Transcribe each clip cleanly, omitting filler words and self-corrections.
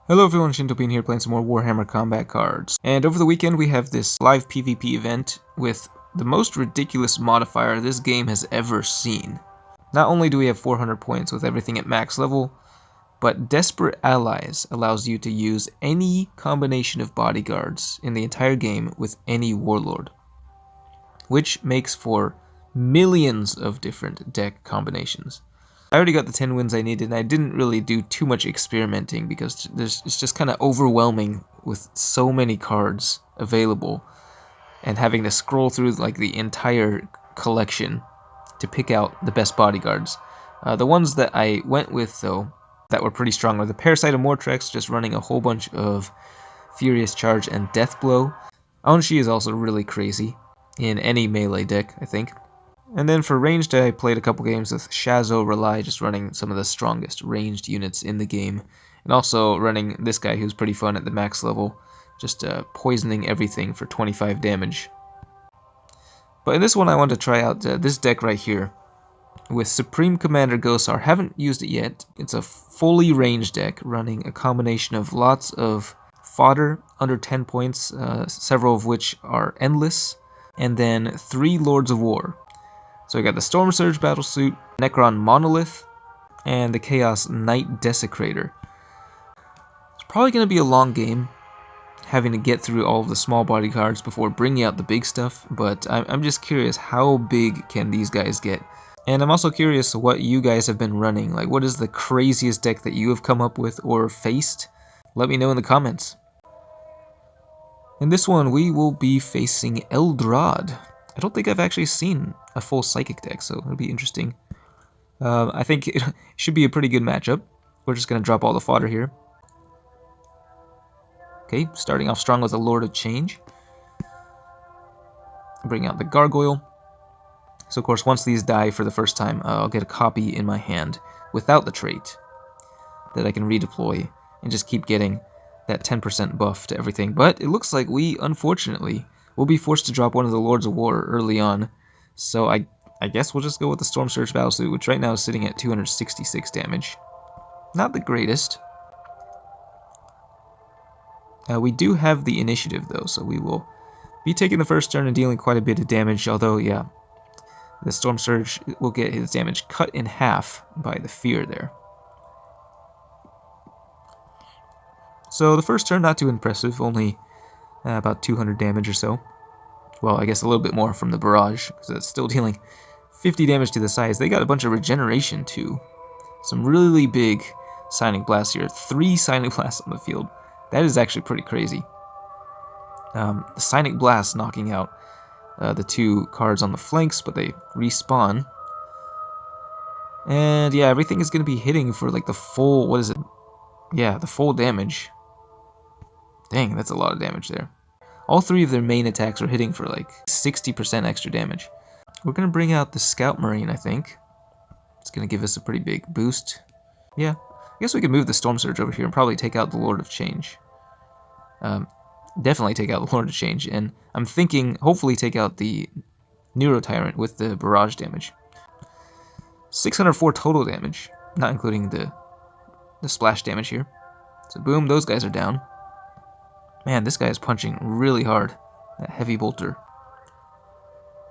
Hello everyone, Shintopin here playing some more Warhammer combat cards. And over the weekend we have this live PvP event with the most ridiculous modifier this game has ever seen. Not only do we have 400 points with everything at max level, but Desperate Allies allows you to use any combination of bodyguards in the entire game with any warlord, which makes for millions of different deck combinations. I already got the 10 wins I needed, and I didn't really do too much experimenting because it's just kind of overwhelming with so many cards available and having to scroll through like the entire collection to pick out the best bodyguards. The ones that I went with, though, that were pretty strong were the Parasite of Mortrex, just running a whole bunch of Furious Charge and Death Blow. Aunshi is also really crazy in any melee deck, I think. And then for ranged, I played a couple games with Shazo Rely, just running some of the strongest ranged units in the game. And also running this guy who's pretty fun at the max level, just poisoning everything for 25 damage. But in this one I wanted to try out this deck right here with Supreme Commander Ghosar. Haven't used it yet. It's a fully ranged deck running a combination of lots of fodder under 10 points, several of which are endless, and then 3 Lords of War. So we got the Storm Surge Battlesuit, Necron Monolith, and the Chaos Knight Desecrator. It's probably going to be a long game, having to get through all of the small bodyguards before bringing out the big stuff, but I'm just curious, how big can these guys get? And I'm also curious what you guys have been running. Like, what is the craziest deck that you have come up with or faced? Let me know in the comments. In this one, we will be facing Eldrad. I don't think I've actually seen a full Psychic deck, so it'll be interesting. I think it should be a pretty good matchup. We're just going to drop all the fodder here. Okay, starting off strong with a Lord of Change. Bring out the Gargoyle. So of course, once these die for the first time, I'll get a copy in my hand without the trait that I can redeploy and just keep getting that 10% buff to everything. But it looks like we, unfortunately, will be forced to drop one of the Lords of War early on. So I guess we'll just go with the Storm Surge Battlesuit, which right now is sitting at 266 damage. Not the greatest. We do have the initiative, though, so we will be taking the first turn and dealing quite a bit of damage, although, yeah, the Storm Surge will get his damage cut in half by the fear there. So the first turn, not too impressive, only about 200 damage or so. Well, I guess a little bit more from the barrage, because it's still dealing 50 damage to the sides. They got a bunch of regeneration, too. Some really big Sonic Blasts here. 3 Sonic Blasts on the field. That is actually pretty crazy. The Sonic Blast knocking out the 2 cards on the flanks, but they respawn. And yeah, everything is going to be hitting for like the full, what is it? Yeah, the full damage. Dang, that's a lot of damage there. All 3 of their main attacks are hitting for like 60% extra damage. We're going to bring out the Scout Marine, I think. It's going to give us a pretty big boost. Yeah, I guess we could move the Storm Surge over here and probably take out the Lord of Change. Definitely take out the Lord of Change, and I'm thinking hopefully take out the Neuro Tyrant with the barrage damage. 604 total damage, not including the splash damage here. So boom, those guys are down. Man, this guy is punching really hard. That heavy bolter.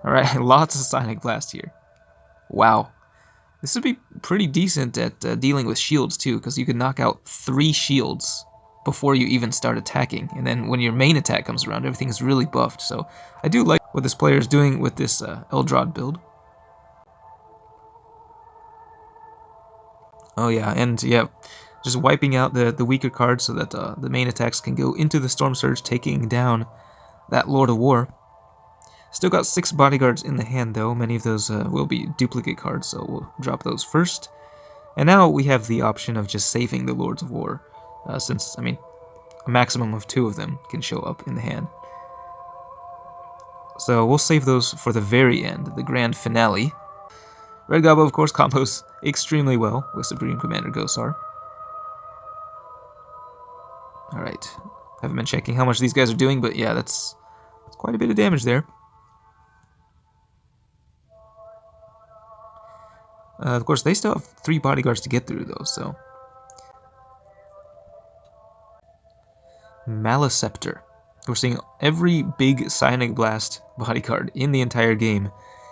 Alright, lots of Sonic Blast here. Wow. This would be pretty decent at dealing with shields too, because you can knock out 3 shields before you even start attacking. And then when your main attack comes around, everything's really buffed. So I do like what this player is doing with this Eldrad build. Oh yeah, and yeah, just wiping out the weaker cards so that the main attacks can go into the Storm Surge, taking down that Lord of War. Still got 6 bodyguards in the hand, though. Many of those will be duplicate cards, so we'll drop those first. And now we have the option of just saving the Lords of War, since, I mean, a maximum of 2 of them can show up in the hand. So we'll save those for the very end, the grand finale. Red Gobbo, of course, combos extremely well with Supreme Commander Ghosar. Alright, haven't been checking how much these guys are doing, but yeah, that's quite a bit of damage there. Of course, they still have 3 bodyguards to get through, though, so Maleceptor. We're seeing every big Psionic Blast bodyguard in the entire game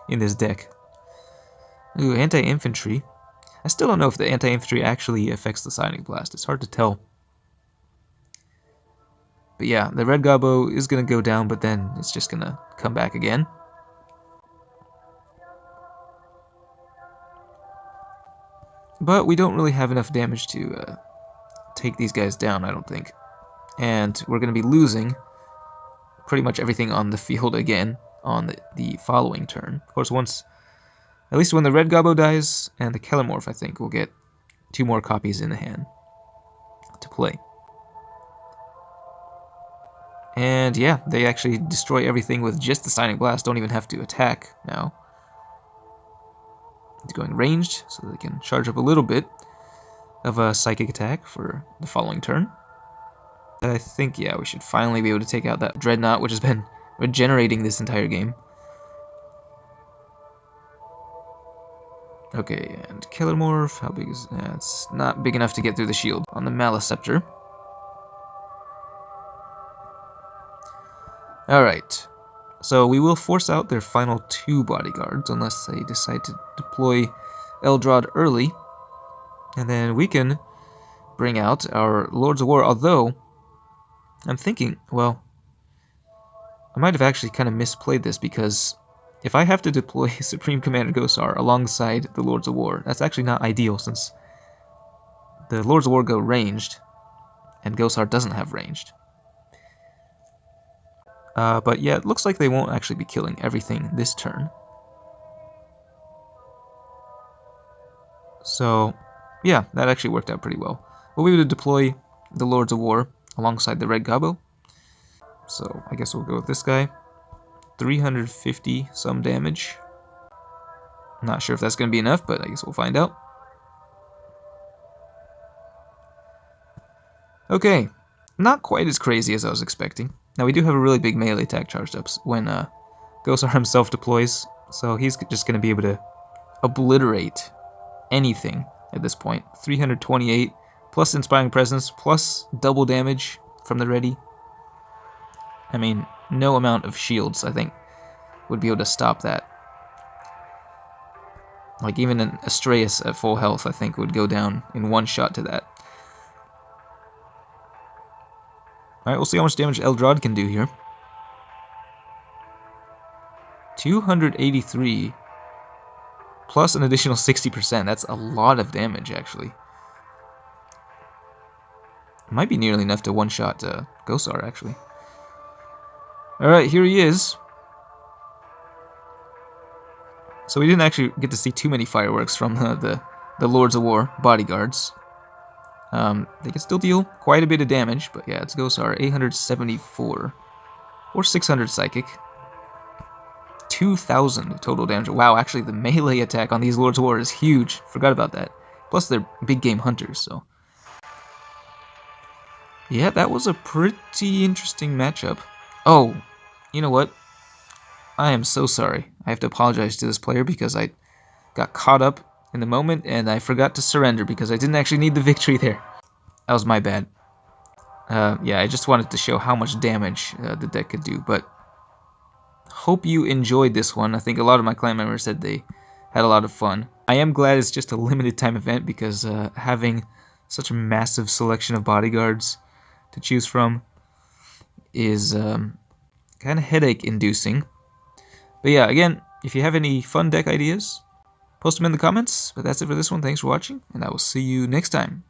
in this deck. Ooh, anti-infantry. I still don't know if the anti-infantry actually affects the Psionic Blast. It's hard to tell. But yeah, the red gobbo is going to go down, but then it's just going to come back again. But we don't really have enough damage to take these guys down, I don't think. And we're going to be losing pretty much everything on the field again on the following turn. Of course, at least when the red gobbo dies and the Kelemorph, I think, we'll get 2 more copies in the hand to play. And yeah, they actually destroy everything with just the Psionic Blast, don't even have to attack now. It's going ranged, so they can charge up a little bit of a psychic attack for the following turn. I think, yeah, we should finally be able to take out that Dreadnought, which has been regenerating this entire game. Okay, and Kelemorph, how big is... it's not big enough to get through the shield on the Maleceptor. Alright, so we will force out their final 2 bodyguards, unless they decide to deploy Eldrad early. And then we can bring out our Lords of War, although I'm thinking, well, I might have actually kind of misplayed this, because if I have to deploy Supreme Commander Ghosar alongside the Lords of War, that's actually not ideal, since the Lords of War go ranged, and Ghosar doesn't have ranged. But yeah, it looks like they won't actually be killing everything this turn. So, yeah, that actually worked out pretty well. We'll be able to deploy the Lords of War alongside the red gobbo. So, I guess we'll go with this guy. 350 some damage. I'm not sure if that's going to be enough, but I guess we'll find out. Okay, not quite as crazy as I was expecting. Now, we do have a really big melee attack charged up when Ghosar himself deploys, so he's just going to be able to obliterate anything at this point. 328, plus Inspiring Presence, plus double damage from the ready. I mean, no amount of shields, I think, would be able to stop that. Like, even an Astraeus at full health, I think, would go down in one shot to that. Alright, we'll see how much damage Eldrad can do here. 283 plus an additional 60%. That's a lot of damage, actually. It might be nearly enough to one-shot Ghosar, actually. Alright, here he is. So we didn't actually get to see too many fireworks from the Lords of War bodyguards. They can still deal quite a bit of damage, but yeah, it's Ghosar, 874, or 600 psychic. 2,000 total damage. Wow, actually the melee attack on these Lords of War is huge. Forgot about that. Plus they're big game hunters, so... yeah, that was a pretty interesting matchup. Oh, you know what? I am so sorry. I have to apologize to this player because I got caught up in the moment and I forgot to surrender because I didn't actually need the victory there. That was my bad. Yeah, I just wanted to show how much damage the deck could do, but hope you enjoyed this one. I think a lot of my clan members said they had a lot of fun. I am glad it's just a limited time event because having such a massive selection of bodyguards to choose from is kind of headache inducing. But yeah, again, if you have any fun deck ideas, post them in the comments. But that's it for this one. Thanks for watching, and I will see you next time.